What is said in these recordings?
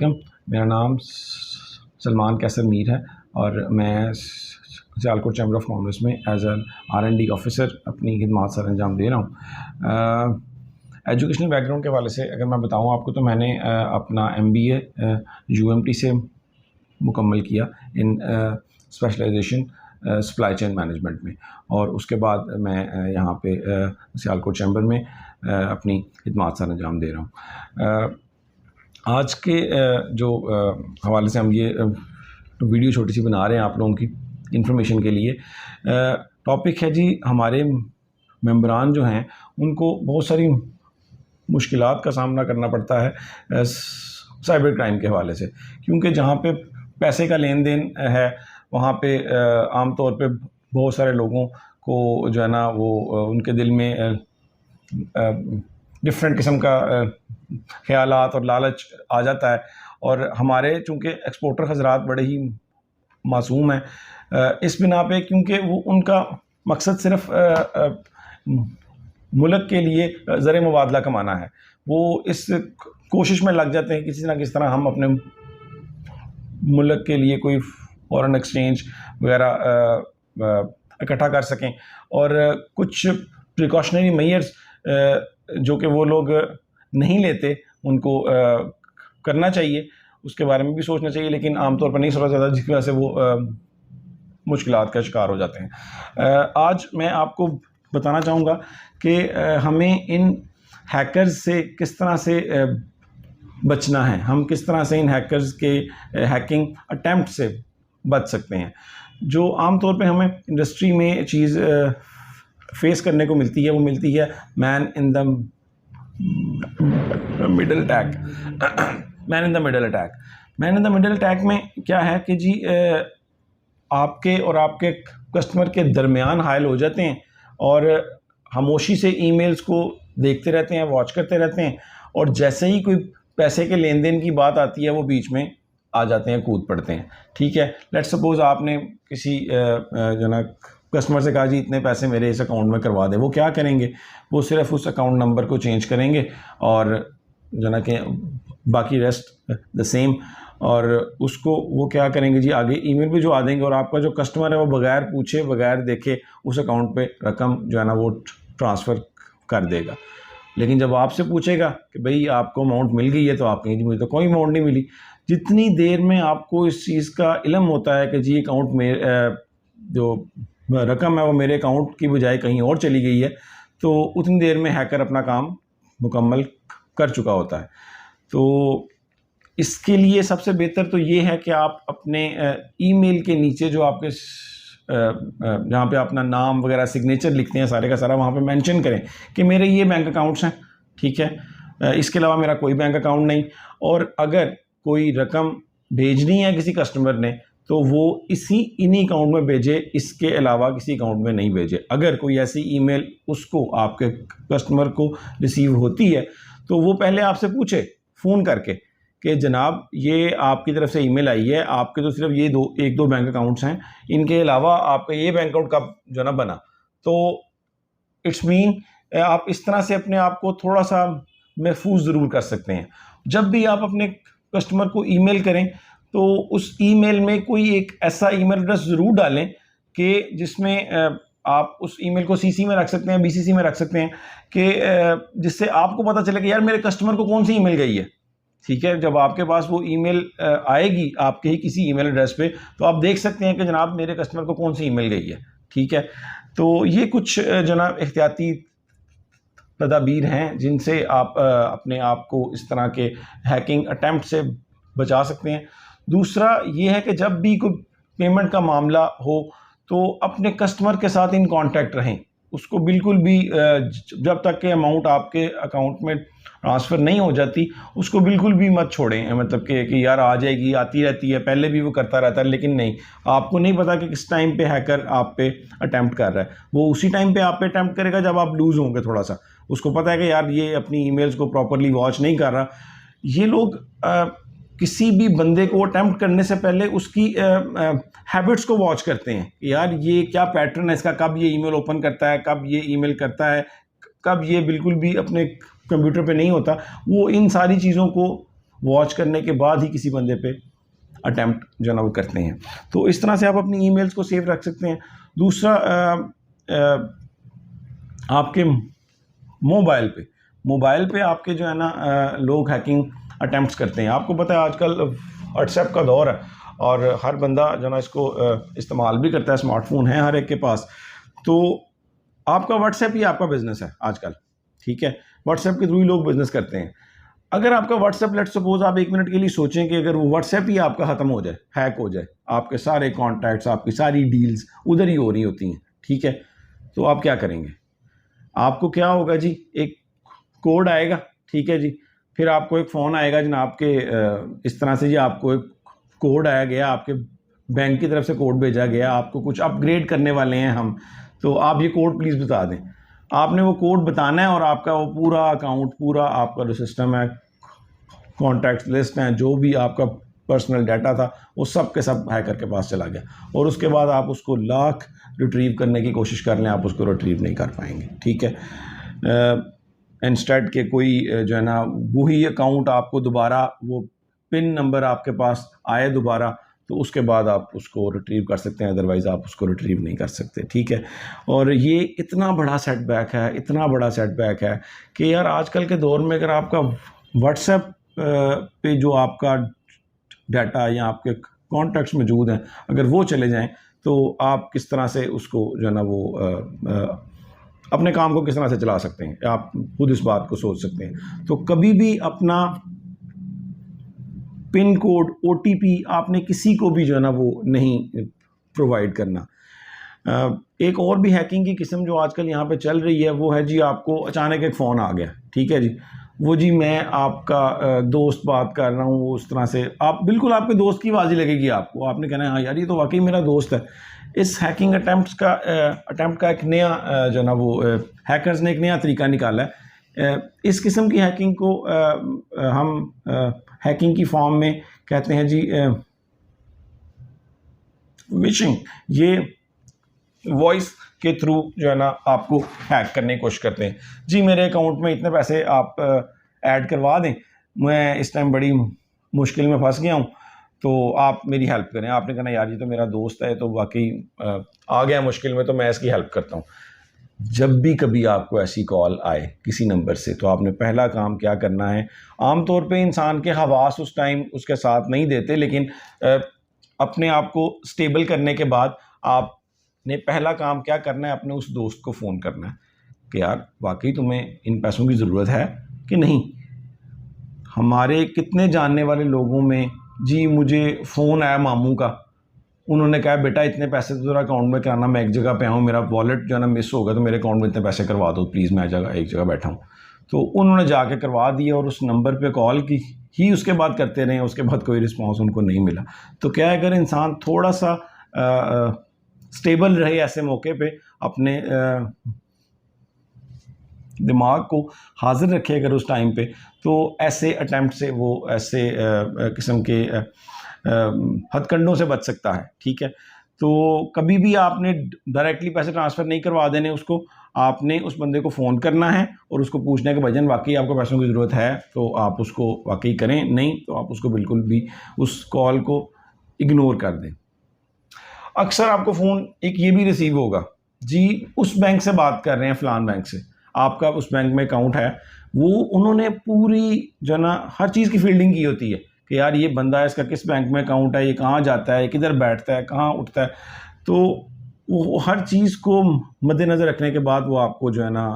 वालेकुम। मेरा नाम सलमान कैसर मीर है और मैं सियालकोट चैम्बर ऑफ कॉमर्स में एज एन R&D ऑफिसर अपनी खिदमत सर अंजाम दे रहा हूँ। एजुकेशनल बैकग्राउंड के हवाले से अगर मैं बताऊँ आपको तो मैंने अपना MBA UMT से मुकम्मल किया इन स्पेशलाइजेशन सप्लाई चेन मैनेजमेंट में, और उसके बाद मैं यहाँ पे सियालकोट चैम्बर में अपनी खिदमत सर अंजाम दे रहा हूँ। आज के जो हवाले से हम ये वीडियो छोटी सी बना रहे हैं आप लोगों की इंफॉर्मेशन के लिए। टॉपिक है जी, हमारे मेंबरान जो हैं उनको बहुत सारी मुश्किलात का सामना करना पड़ता है साइबर क्राइम के हवाले से, क्योंकि जहाँ पे पैसे का लेन देन है वहाँ पे आम तौर पे बहुत सारे लोगों को जो है ना वो उनके दिल में डिफरेंट किस्म का ख्यालात और लालच आ जाता है। और हमारे चूँकि एक्सपोर्टर हजरात बड़े ही मासूम हैं इस बिना पे, क्योंकि वो उनका मकसद सिर्फ मुल्क के लिए ज़र मुबादला कमाना है, वो इस कोशिश में लग जाते हैं किसी ना किस तरह हम अपने मुल्क के लिए कोई फॉरेन एक्सचेंज वगैरह इकट्ठा कर सकें। और कुछ प्रिकॉशनरी मेजर्स जो कि वो लोग नहीं लेते उनको करना चाहिए, उसके बारे में भी सोचना चाहिए, लेकिन आमतौर पर नहीं सोचा जाता, जिसकी वजह से वो मुश्किलात का शिकार हो जाते हैं। आज मैं आपको बताना चाहूँगा कि हमें इन हैकर्स से किस तरह से बचना है, हम किस तरह से इन हैकर्स के हैकिंग अटैम्प्ट से बच सकते हैं। जो आम तौर पे हमें इंडस्ट्री में चीज़ फेस करने को मिलती है वो मिलती है man in the middle attack. Man in the middle attack. Man in the middle attack में क्या है कि जी आपके और आपके कस्टमर के दरमियान हायल हो जाते हैं और खामोशी से ईमेल्स को देखते रहते हैं, वॉच करते रहते हैं, और जैसे ही कोई पैसे के लेन देन की बात आती है वो बीच में आ जाते हैं, कूद पड़ते हैं। ठीक है, लेट्स सपोज आपने किसी जो ना कस्टमर से कहा जी इतने पैसे मेरे इस अकाउंट में करवा दें। वो क्या करेंगे, वो सिर्फ उस अकाउंट नंबर को चेंज करेंगे और जो ना कि बाकी रेस्ट द सेम, और उसको वो क्या करेंगे जी आगे ईमेल भी जो आ देंगे, और आपका जो कस्टमर है वो बगैर पूछे बगैर देखे उस अकाउंट पे रकम जो है ना वो ट्रांसफ़र कर देगा। लेकिन जब आपसे पूछेगा कि भाई आपको अमाउंट मिल गई है, तो आप कहेंगे जी मुझे तो कोई अमाउंट नहीं मिली। जितनी देर में आपको इस चीज़ का इल्म होता है कि जी अकाउंट में जो रकम है वो मेरे अकाउंट की बजाय कहीं और चली गई है, तो उतनी देर में हैकर अपना काम मुकम्मल कर चुका होता है। तो इसके लिए सबसे बेहतर तो ये है कि आप अपने ईमेल के नीचे जो आपके जहाँ पे अपना नाम वगैरह सिग्नेचर लिखते हैं सारे का सारा, वहाँ पे मेंशन करें कि मेरे ये बैंक अकाउंट्स हैं, ठीक है, इसके अलावा मेरा कोई बैंक अकाउंट नहीं। और अगर कोई रकम भेजनी है किसी कस्टमर ने तो वो इन्हीं अकाउंट में भेजे, इसके अलावा किसी अकाउंट में नहीं भेजे। अगर कोई ऐसी ईमेल उसको आपके कस्टमर को रिसीव होती है तो वो पहले आपसे पूछे फ़ोन करके कि जनाब ये आपकी तरफ से ईमेल आई है, आपके तो सिर्फ ये एक दो बैंक अकाउंट्स हैं, इनके अलावा आपका ये बैंक अकाउंट कब जो ना बना। तो इट्स मीन आप इस तरह से अपने आप को थोड़ा सा महफूज ज़रूर कर सकते हैं। जब भी आप अपने कस्टमर को ईमेल करें तो उस ईमेल में कोई एक ऐसा ईमेल एड्रेस ज़रूर डालें कि जिसमें आप उस ईमेल को CC में रख सकते हैं, BCC में रख सकते हैं, कि जिससे आपको पता चले कि यार मेरे कस्टमर को कौन सी ईमेल गई है। ठीक है, जब आपके पास वो ईमेल आएगी आपके ही किसी ईमेल एड्रेस पे, तो आप देख सकते हैं कि जनाब मेरे कस्टमर को कौन सी ईमेल गई है। ठीक है, तो ये कुछ जनाब एहतियाती तदाबीर हैं जिनसे आप अपने आप को इस तरह के हैकिंग अटैम्प्ट से बचा सकते हैं। दूसरा ये है कि जब भी कोई पेमेंट का मामला हो तो अपने कस्टमर के साथ इन कांटेक्ट रहें, उसको बिल्कुल भी जब तक के अमाउंट आपके अकाउंट में ट्रांसफ़र नहीं हो जाती उसको बिल्कुल भी मत छोड़ें। मतलब कि यार आ जाएगी, आती रहती है, पहले भी वो करता रहता है, लेकिन नहीं, आपको नहीं पता कि किस टाइम पे हैकर आप पे अटैम्प्ट कर रहा है। वो उसी टाइम पे आप पे अटैम्प्ट करेगा जब आप लूज़ होंगे थोड़ा सा, उसको पता है कि यार ये अपनी ईमेल्स को प्रॉपरली वॉच नहीं कर रहा। ये लोग किसी भी बंदे को अटैम्प्ट करने से पहले उसकी हैबिट्स को वॉच करते हैं कि यार ये क्या पैटर्न है इसका, कब ये ईमेल ओपन करता है, कब ये ईमेल करता है, कब ये बिल्कुल भी अपने कंप्यूटर पे नहीं होता। वो इन सारी चीज़ों को वॉच करने के बाद ही किसी बंदे पे अटैम्प्ट जो है ना वो करते हैं। तो इस तरह से आप अपनी ईमेल्स को सेव रख सकते हैं। दूसरा आपके मोबाइल पे आपके जो है ना लोग हैकिंग अटैम्प्ट्स करते हैं। आपको पता है आजकल व्हाट्सएप का दौर है और हर बंदा जो ना इसको इस्तेमाल भी करता है, स्मार्टफोन है हर एक के पास। तो आपका व्हाट्सएप ही आपका बिज़नेस है आजकल, ठीक है। व्हाट्सएप के थ्रू ही लोग बिज़नेस करते हैं। अगर आपका व्हाट्सएप, लेट्स सपोज आप 1 मिनट के लिए सोचें कि अगर वो व्हाट्सएप ही आपका ख़त्म हो जाए, हैक हो जाए, आपके सारे कॉन्टैक्ट्स, आपकी सारी डील्स उधर ही हो रही होती हैं, ठीक है, तो आप क्या करेंगे? आपको क्या होगा जी, एक कोड आएगा, ठीक है जी, फिर आपको एक फ़ोन आएगा जनाब के इस तरह से जी आपको एक कोड आया गया, आपके बैंक की तरफ से कोड भेजा गया, आपको कुछ अपग्रेड करने वाले हैं हम, तो आप ये कोड प्लीज़ बता दें। आपने वो कोड बताना है और आपका वो पूरा अकाउंट, पूरा आपका जो सिस्टम है, कॉन्टैक्ट लिस्ट हैं, जो भी आपका पर्सनल डाटा था, वो सब के सब हैकर के पास चला गया और उसके बाद आप उसको लाख रिट्रीव करने की कोशिश कर लें, आप उसको रिट्रीव नहीं कर पाएंगे, ठीक है। इंस्टेड के कोई जो है ना वही अकाउंट आपको दोबारा वो पिन नंबर आपके पास आए दोबारा, तो उसके बाद आप उसको रिट्रीव कर सकते हैं, अदरवाइज़ आप उसको रिट्रीव नहीं कर सकते, ठीक है। और ये इतना बड़ा सेटबैक है, इतना बड़ा सेटबैक है कि यार आजकल के दौर में अगर आपका व्हाट्सएप पे जो आपका डाटा या आपके कॉन्टैक्ट्स मौजूद हैं, अगर वो चले जाएं तो आप किस तरह से उसको जो है ना वो अपने काम को किस तरह से चला सकते हैं, आप खुद इस बात को सोच सकते हैं। तो कभी भी अपना पिन कोड, OTP आपने किसी को भी जो है ना वो नहीं प्रोवाइड करना। एक और भी हैकिंग की किस्म जो आजकल यहाँ पे चल रही है वो है जी, आपको अचानक एक फ़ोन आ गया, ठीक है जी, वो जी मैं आपका दोस्त बात कर रहा हूँ, उस तरह से आप बिल्कुल आपके दोस्त की आवाज़ ही लगेगी आपको, आपने कहना है हाँ यार ये तो वाकई मेरा दोस्त है। इस हैकिंग अटैम्प्ट का एक नया जो ना वो हैकर्स ने एक नया तरीका निकाला है। इस किस्म की हैकिंग को हम हैकिंग की फॉर्म में कहते हैं जी विशिंग। ये वॉइस के थ्रू जो है ना आपको हैक करने की कोशिश करते हैं। जी मेरे अकाउंट में इतने पैसे आप ऐड करवा दें, मैं इस टाइम बड़ी मुश्किल में फंस गया हूँ, तो आप मेरी हेल्प करें। आपने कहना यार ये तो मेरा दोस्त है, तो वाकई आ गया मुश्किल में, तो मैं इसकी हेल्प करता हूँ। जब भी कभी आपको ऐसी कॉल आए किसी नंबर से, तो आपने पहला काम क्या करना है, आमतौर पे इंसान के हवास उस टाइम उसके साथ नहीं देते, लेकिन अपने आप को स्टेबल करने के बाद आपने पहला काम क्या करना है, अपने उस दोस्त को फ़ोन करना है कि यार वाकई तुम्हें इन पैसों की ज़रूरत है कि नहीं। हमारे कितने जानने वाले लोगों में जी मुझे फ़ोन आया मामू का, उन्होंने कहा बेटा इतने पैसे तो ज़रा अकाउंट में कराना, मैं एक जगह पे हूँ, मेरा वॉलेट जो है ना मिस हो गया, तो मेरे अकाउंट में इतने पैसे करवा दो प्लीज़, मैं एक जगह बैठा हूँ। तो उन्होंने जाके करवा दिए और उस नंबर पे कॉल की ही उसके बाद करते रहे, उसके बाद कोई रिस्पांस उनको नहीं मिला। तो क्या है, अगर इंसान थोड़ा सा स्टेबल रहे ऐसे मौके पे, अपने दिमाग को हाजिर रखे अगर उस टाइम पे, तो ऐसे अटैम्प्ट से वो ऐसे किस्म के हथकंडों से बच सकता है, ठीक है। तो कभी भी आपने डायरेक्टली पैसे ट्रांसफ़र नहीं करवा देने उसको, आपने उस बंदे को फ़ोन करना है और उसको पूछना है कि भाईजान वाकई आपको पैसों की ज़रूरत है, तो आप उसको वाकई करें, नहीं तो आप उसको बिल्कुल भी उस कॉल को इग्नोर कर दें। अक्सर आपको फ़ोन एक ये भी रिसीव होगा, जी उस बैंक से बात कर रहे हैं, फ़लान बैंक से, आपका उस बैंक में अकाउंट है, वो उन्होंने पूरी जो ना हर चीज़ की फील्डिंग की होती है कि यार ये बंदा है, इसका किस बैंक में अकाउंट है, ये कहाँ जाता है, किधर बैठता है, कहाँ उठता है, तो वो हर चीज़ को मद्देनज़र रखने के बाद वो आपको जो है ना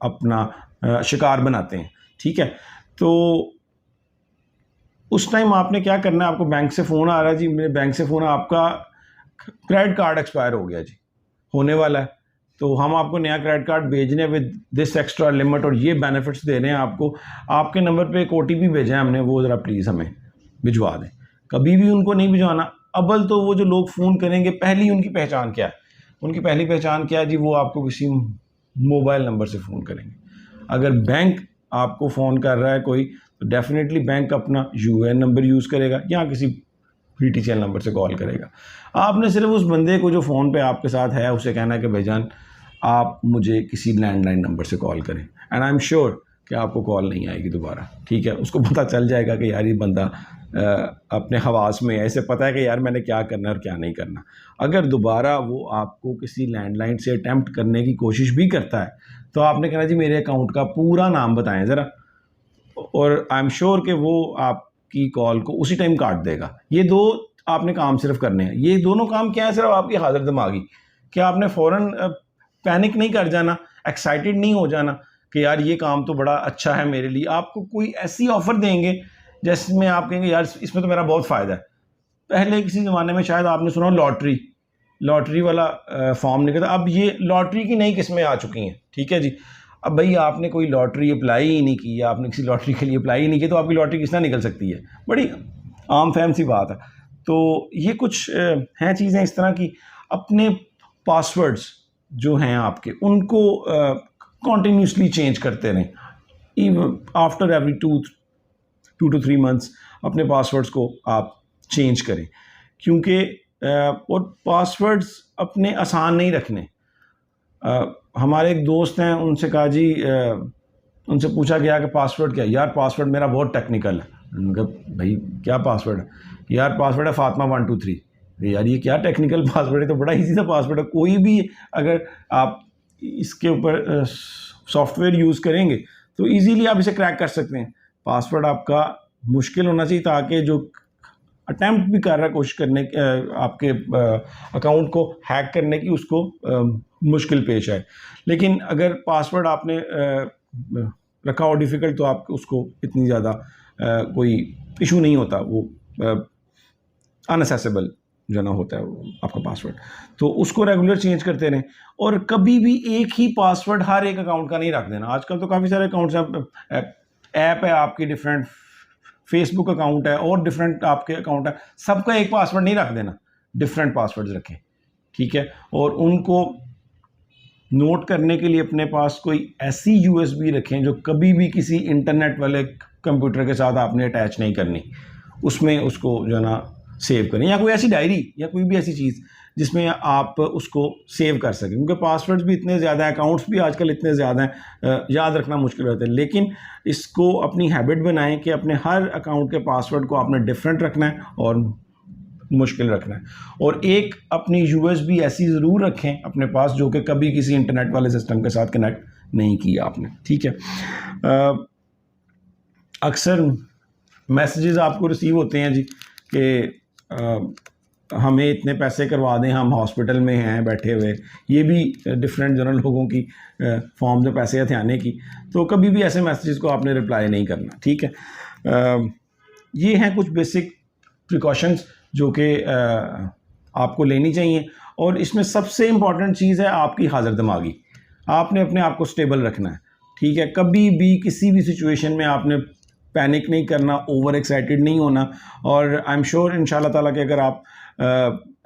अपना शिकार बनाते हैं, ठीक है। तो उस टाइम आपने क्या करना है, आपको बैंक से फ़ोन आ रहा है, जी मेरे बैंक से फ़ोन है, आपका क्रेडिट कार्ड एक्सपायर हो गया जी, होने वाला है, तो हम आपको नया क्रेडिट कार्ड भेज रहे हैं विद दिस एक्स्ट्रा लिमिट और ये बेनिफिट्स दे रहे हैं आपको, आपके नंबर पे एक OTP भेजा है हमने, वो ज़रा प्लीज़ हमें भिजवा दें। कभी भी उनको नहीं भिजवाना। अव्वल तो वो जो लोग फ़ोन करेंगे, पहली उनकी पहचान क्या है, उनकी पहली पहचान क्या है जी, वो आपको किसी मोबाइल नंबर से फ़ोन करेंगे। अगर बैंक आपको फ़ोन कर रहा है कोई, तो डेफिनेटली बैंक अपना UN नंबर यूज़ करेगा या किसी PTCL नंबर से कॉल करेगा। आपने सिर्फ उस बंदे को जो फ़ोन पे आपके साथ है उसे कहना है कि भाईजान आप मुझे किसी लैंडलाइन नंबर से कॉल करें, एंड आई एम श्योर कि आपको कॉल नहीं आएगी दोबारा, ठीक है। उसको पता चल जाएगा कि यार ये बंदा अपने हवास में है, ऐसे पता है कि यार मैंने क्या करना है और क्या नहीं करना। अगर दोबारा वो आपको किसी लैंडलाइन से अटैम्प्ट करने की कोशिश भी करता है तो आपने कहना जी मेरे अकाउंट का पूरा नाम बताएं ज़रा, और आई एम श्योर कि वो आपकी कॉल को उसी टाइम काट देगा। ये दो आपने काम सिर्फ करने हैं। ये दोनों काम क्या है, सिर्फ आपकी हाजिर दिमागी, कि आपने फ़ौरन पैनिक नहीं कर जाना, एक्साइटेड नहीं हो जाना कि यार ये काम तो बड़ा अच्छा है मेरे लिए। आपको कोई ऐसी ऑफ़र देंगे जिसमें आप कहेंगे यार इसमें तो मेरा बहुत फ़ायदा है। पहले किसी ज़माने में शायद आपने सुना लॉटरी वाला फॉर्म निकलता, अब ये लॉटरी की नई किस्में आ चुकी हैं, ठीक है जी। अब भाई आपने कोई लॉटरी अप्लाई ही नहीं की, आपने किसी लॉटरी के लिए अप्लाई ही नहीं किया, तो आपकी लॉटरी किस तरह निकल सकती है? बड़ी आम फहम सी बात है। तो ये कुछ हैं चीज़ें इस तरह की। अपने पासवर्ड्स जो हैं आपके, उनको कॉन्टीन्यूसली चेंज करते रहें, even after every 2 to 3 months अपने पासवर्ड्स को आप चेंज करें, क्योंकि और पासवर्ड्स अपने आसान नहीं रखने। हमारे एक दोस्त हैं, उनसे कहा जी उनसे पूछा गया कि पासवर्ड क्या है? यार पासवर्ड मेरा बहुत टेक्निकल है। उनका भाई क्या पासवर्ड है? यार पासवर्ड है फातिमा 1 2 3। यार ये क्या टेक्निकल पासवर्ड है? तो बड़ा इजी सा पासवर्ड है। कोई भी अगर आप इसके ऊपर सॉफ्टवेयर यूज़ करेंगे तो इजीली आप इसे क्रैक कर सकते हैं। पासवर्ड आपका मुश्किल होना चाहिए ताकि जो अटैम्प्ट भी कर रहा है कोशिश करने आपके अकाउंट को हैक करने की, उसको मुश्किल पेश आए। लेकिन अगर पासवर्ड आपने रखा हो डिफ़िकल्ट तो आप उसको इतनी ज़्यादा कोई इशू नहीं होता, वो अनअसेसेबल जो ना होता है वो आपका पासवर्ड। तो उसको रेगुलर चेंज करते रहें, और कभी भी एक ही पासवर्ड हर एक अकाउंट का नहीं रख देना। आजकल तो काफ़ी सारे अकाउंट्स हैं, ऐप है आपकी, डिफरेंट फेसबुक अकाउंट है और डिफरेंट आपके अकाउंट है, सबका एक पासवर्ड नहीं रख देना, डिफरेंट पासवर्ड्स रखें, ठीक है। और उनको नोट करने के लिए अपने पास कोई ऐसी यूएसबी रखें जो कभी भी किसी इंटरनेट वाले कंप्यूटर के साथ आपने अटैच नहीं करनी, उसमें उसको जो है ना सेव करें, या कोई ऐसी डायरी या कोई भी ऐसी चीज़ जिसमें आप उसको सेव कर सकें, क्योंकि पासवर्ड्स भी इतने ज़्यादा हैं, अकाउंट्स भी आजकल इतने ज़्यादा हैं, याद रखना मुश्किल रहता है। लेकिन इसको अपनी हैबिट बनाएं कि अपने हर अकाउंट के पासवर्ड को आपने डिफरेंट रखना है और मुश्किल रखना है। और एक अपनी यूएसबी ऐसी ज़रूर रखें अपने पास जो कि कभी किसी इंटरनेट वाले सिस्टम के साथ कनेक्ट नहीं किया आपने, ठीक है। अक्सर मैसेजेस आपको रिसीव होते हैं जी कि हमें इतने पैसे करवा दें, हम हॉस्पिटल में हैं बैठे हुए। ये भी डिफरेंट जो ना लोगों की फॉर्म में पैसे हथियाने की, तो कभी भी ऐसे मैसेजेस को आपने रिप्लाई नहीं करना, ठीक है। ये हैं कुछ बेसिक प्रिकॉशंस जो कि आपको लेनी चाहिए, और इसमें सबसे इम्पॉर्टेंट चीज़ है आपकी हाजिर दिमागी। आपने अपने आप को स्टेबल रखना है, ठीक है। कभी भी किसी भी सिचुएशन में आपने पैनिक नहीं करना, ओवर एक्साइटेड नहीं होना। और आई एम श्योर इंशाल्लाह ताला कि अगर आप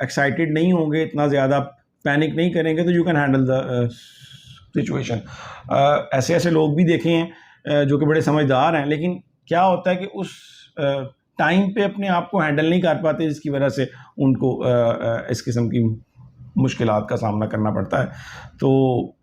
एक्साइटेड नहीं होंगे, इतना ज़्यादा पैनिक नहीं करेंगे, तो you can handle the situation. ऐसे ऐसे लोग भी देखे हैं जो कि बड़े समझदार हैं, लेकिन क्या होता है कि उस टाइम पे अपने आप को हैंडल नहीं कर पाते, जिसकी वजह से उनको इस किस्म की मुश्किलात का सामना करना पड़ता है। तो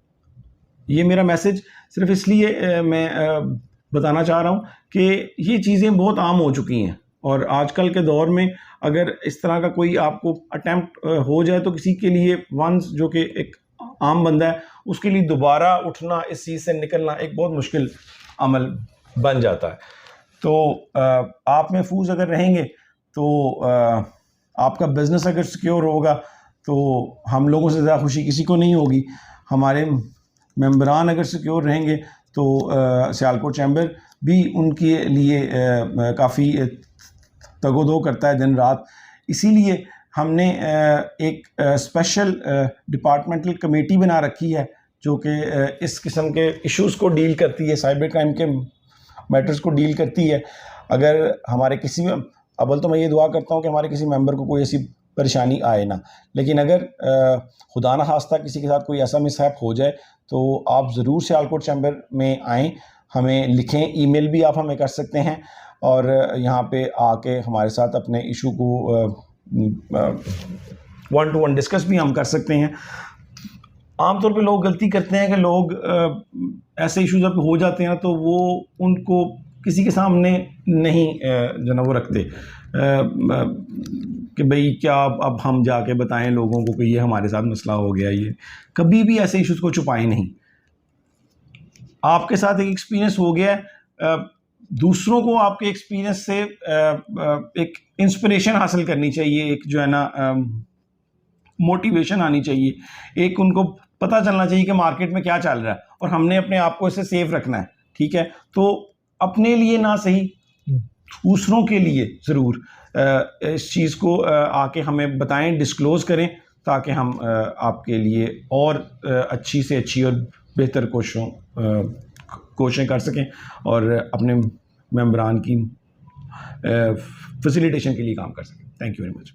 ये मेरा मैसेज सिर्फ इसलिए मैं बताना चाह रहा हूँ कि ये चीज़ें बहुत आम हो चुकी हैं, और आजकल के दौर में अगर इस तरह का कोई आपको अटैम्प्ट हो जाए तो किसी के लिए वंस जो कि एक आम बंदा है, उसके लिए दोबारा उठना, इस चीज़ से निकलना एक बहुत मुश्किल अमल बन जाता है। तो आप महफूज अगर रहेंगे तो आपका बिज़नेस अगर सिक्योर होगा तो हम लोगों से ज़्यादा खुशी किसी को नहीं होगी। हमारे मेंबरान अगर सिक्योर रहेंगे तो सियालकोट चैम्बर भी उनके लिए काफ़ी तगोदो करता है दिन रात। इसीलिए हमने एक स्पेशल डिपार्टमेंटल कमेटी बना रखी है जो कि इस किस्म के इश्यूज़ को डील करती है, साइबर क्राइम के मैटर्स को डील करती है। अगर हमारे किसी में, अव्वल तो मैं ये दुआ करता हूँ कि हमारे किसी मेंबर को कोई ऐसी परेशानी आए ना, लेकिन अगर खुदा न खास्ता किसी के साथ कोई ऐसा मिसहैप हो जाए तो आप ज़रूर सियालकोट चैम्बर में आएँ, हमें लिखें, ईमेल भी आप हमें कर सकते हैं, और यहाँ पे आके हमारे साथ अपने इशू को 1-to-1 डिस्कस भी हम कर सकते हैं। आमतौर पे लोग गलती करते हैं कि लोग ऐसे इश्यूज जब हो जाते हैं तो वो उनको किसी के सामने नहीं जो ना वो रखते कि भाई क्या अब हम जाके बताएं लोगों को कि ये हमारे साथ मसला हो गया। ये कभी भी ऐसे इश्यूज को छुपाएं नहीं। आपके साथ एक एक्सपीरियंस हो गया है, दूसरों को आपके एक्सपीरियंस से एक इंस्पिरेशन हासिल करनी चाहिए, एक जो है ना मोटिवेशन आनी चाहिए, एक उनको पता चलना चाहिए कि मार्केट में क्या चल रहा है और हमने अपने आप को इससे सेफ रखना है। ठीक है, तो अपने लिए ना सही दूसरों के लिए ज़रूर इस चीज़ को आके हमें बताएं, डिस्क्लोज़ करें, ताकि हम आपके लिए और अच्छी से अच्छी और बेहतर कोशिशें कर सकें और अपने मेंबरान की फैसिलिटेशन के लिए काम कर सकें। Thank you very much.